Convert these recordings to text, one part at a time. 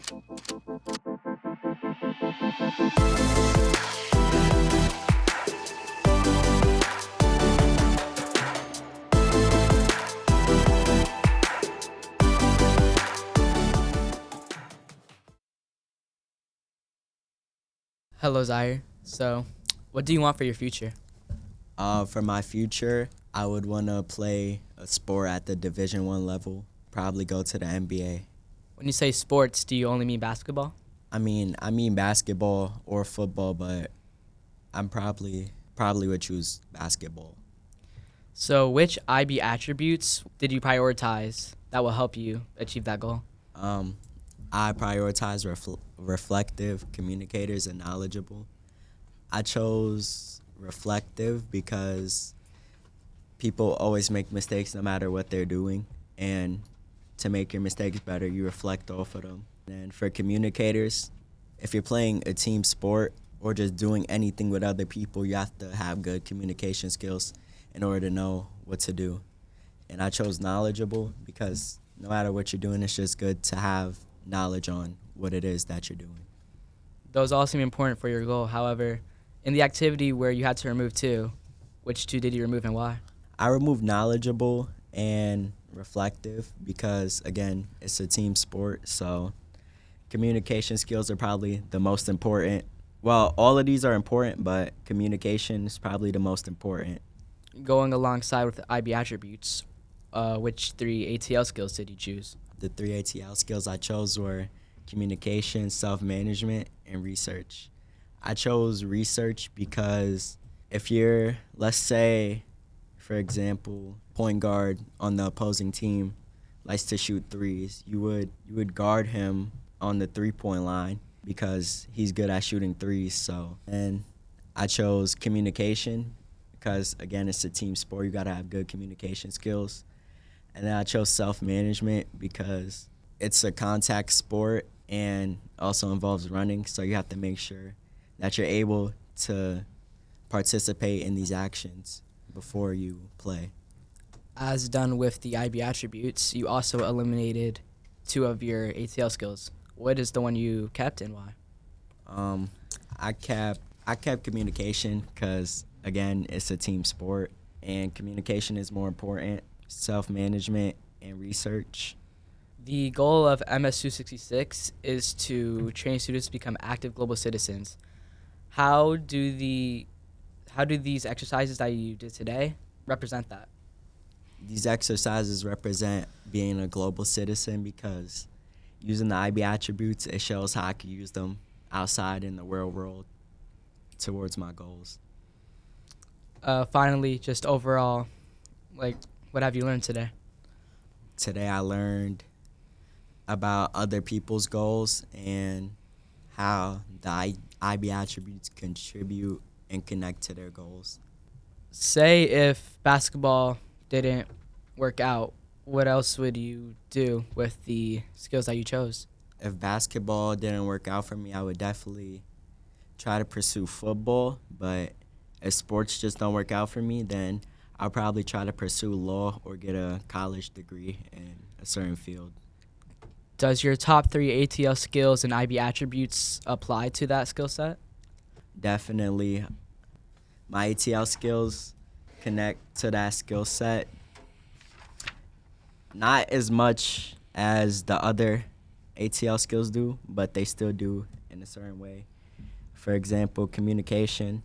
Hello, Zaire. So, what do you want for your future? For my future, I would want to play a sport at the Division 1 level. Probably go to the NBA. When you say sports, do you only mean basketball? I mean basketball or football, but I'm probably would choose basketball. So, which IB attributes did you prioritize that will help you achieve that goal? Um, I prioritize reflective communicators and knowledgeable. I chose reflective because people always make mistakes no matter what they're doing, and to make your mistakes better, you reflect off of them. And for communicators, if you're playing a team sport or just doing anything with other people, you have to have good communication skills in order to know what to do. And I chose knowledgeable because no matter what you're doing, it's just good to have knowledge on what it is that you're doing. Those all seem important for your goal. However, in the activity where you had to remove two, which two did you remove and why? I removed knowledgeable and reflective because, again, it's a team sport, so communication skills are probably the most important. Well, all of these are important, but communication is probably the most important. Going alongside with the IB attributes, which three ATL skills did you choose? The three ATL skills I chose were communication, self-management, and research. I chose research because if you're, let's say, for example, point guard on the opposing team likes to shoot threes, you would guard him on the 3-point line because he's good at shooting threes. So, and I chose communication because, again, it's a team sport. You got to have good communication skills. And then I chose self-management because it's a contact sport and also involves running, so you have to make sure that you're able to participate in these actions before you play. As done with the IB attributes, you also eliminated two of your ATL skills. What is the one you kept and why? Um, I kept communication because, again, it's a team sport and communication is more important. Self-management and research. The goal of MS266 is to train students to become active global citizens. How do these exercises that you did today represent that? These exercises represent being a global citizen because using the IB attributes, it shows how I can use them outside in the real world towards my goals. Finally, just overall, like, what have you learned today? Today I learned about other people's goals and how the IB attributes contribute and connect to their goals. Say if basketball didn't work out, what else would you do with the skills that you chose? If basketball didn't work out for me, I would definitely try to pursue football, but if sports just don't work out for me, then I'll probably try to pursue law or get a college degree in a certain field. Does your top three ATL skills and IB attributes apply to that skill set? Definitely, my ATL skills connect to that skill set. Not as much as the other ATL skills do, but they still do in a certain way. For example, communication.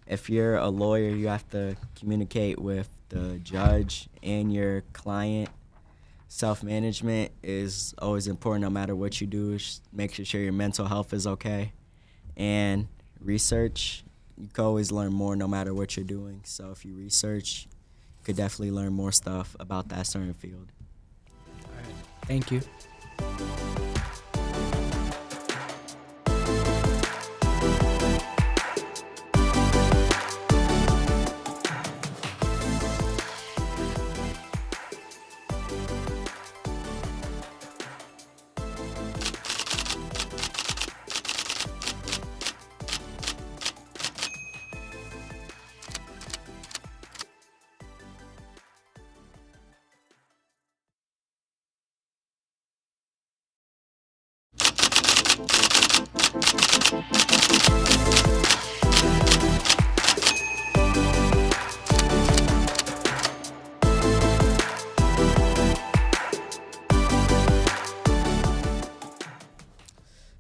If you're a lawyer, you have to communicate with the judge and your client. Self-management is always important no matter what you do. Make sure your mental health is okay. And research, you can always learn more no matter what you're doing. So if you research, you could definitely learn more stuff about that certain field. All right. Thank you.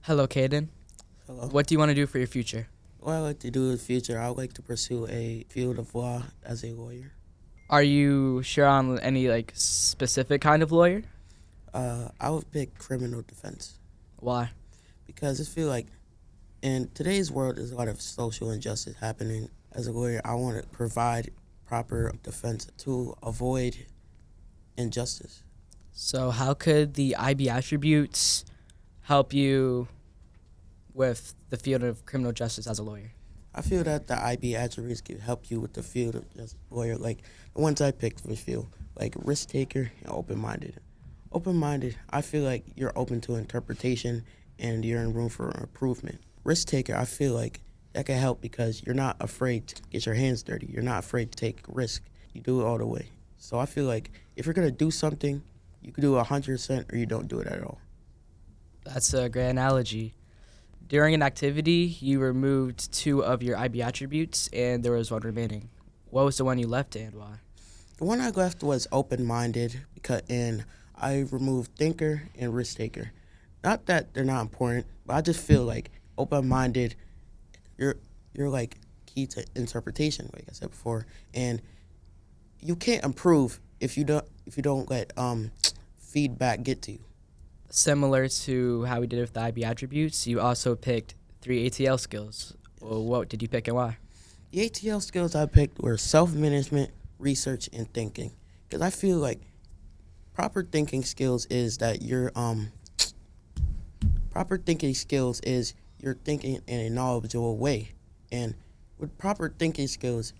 Hello, Caden. Hello. What do you want to do for your future? What I like to do in the future, I would like to pursue a field of law as a lawyer. Are you sure on any like specific kind of lawyer? I would pick criminal defense Why? because I feel like in today's world, there's a lot of social injustice happening. As a lawyer, I want to provide proper defense to avoid injustice. So how could the IB attributes help you with the field of criminal justice as a lawyer? I feel that the IB attributes can help you with the field of just lawyer, like the ones I picked for the field, like risk taker and open-minded. Open-minded, I feel like you're open to interpretation and you're in room for improvement. Risk taker, I feel like that can help because you're not afraid to get your hands dirty. You're not afraid to take risk. You do it all the way. So I feel like if you're gonna do something, you can do 100% or you don't do it at all. That's a great analogy. During an activity, you removed 2 of your IB attributes, and there was 1 remaining. What was the one you left and why? The one I left was open-minded and I removed thinker and risk taker. Not that they're not important, but I just feel like open-minded, you're like key to interpretation, like I said before, and you can't improve if you don't let feedback get to you. Similar to how we did with the IB attributes, you also picked 3 ATL skills. Well, what did you pick and why? The ATL skills I picked were self-management, research, and thinking. Because I feel like proper thinking skills is that you're thinking in a knowledgeable way, and with proper thinking skills,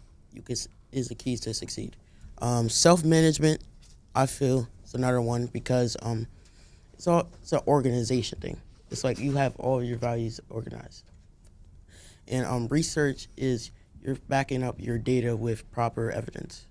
is the key to succeed. Self-management, I feel, is another one because it's an organization thing. It's like you have all your values organized. And research is you're backing up your data with proper evidence.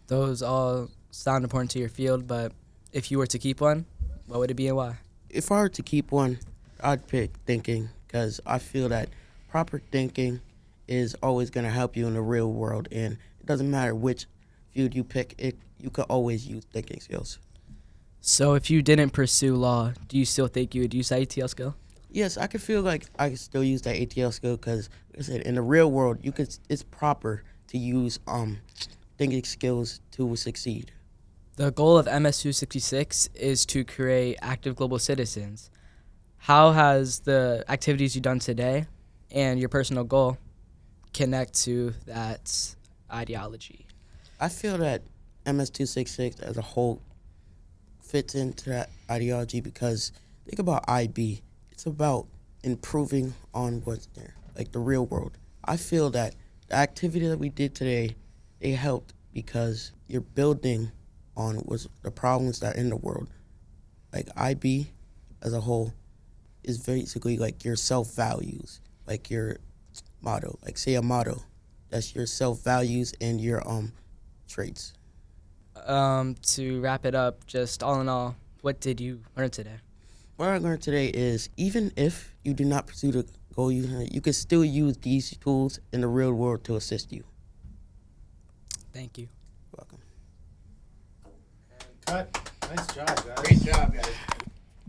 Those all sound important to your field, but if you were to keep one, what would it be and why? If I were to keep one, I'd pick thinking because I feel that proper thinking is always going to help you in the real world, and it doesn't matter which field you pick, you could always use thinking skills. So if you didn't pursue law, do you still think you would use that ATL skill? Yes, I could feel like I could still use that ATL skill because, like I said, in the real world, it's proper to use thinking skills to succeed. The goal of MS-266 is to create active global citizens. How has the activities you've done today and your personal goal connect to that ideology? I feel that MS-266 as a whole fits into that ideology because think about IB. It's about improving on what's there, like the real world. I feel that the activity that we did today, they helped because you're building on what's the problems that are in the world. Like IB as a whole is basically like your self-values, like your motto. Like say a motto, that's your self-values and your traits. To wrap it up, just all in all, what did you learn today? What I learned today is even if you do not pursue the goal you can still use these tools in the real world to assist you. Thank you. Welcome. Cut. Nice job, guys. Great job, guys.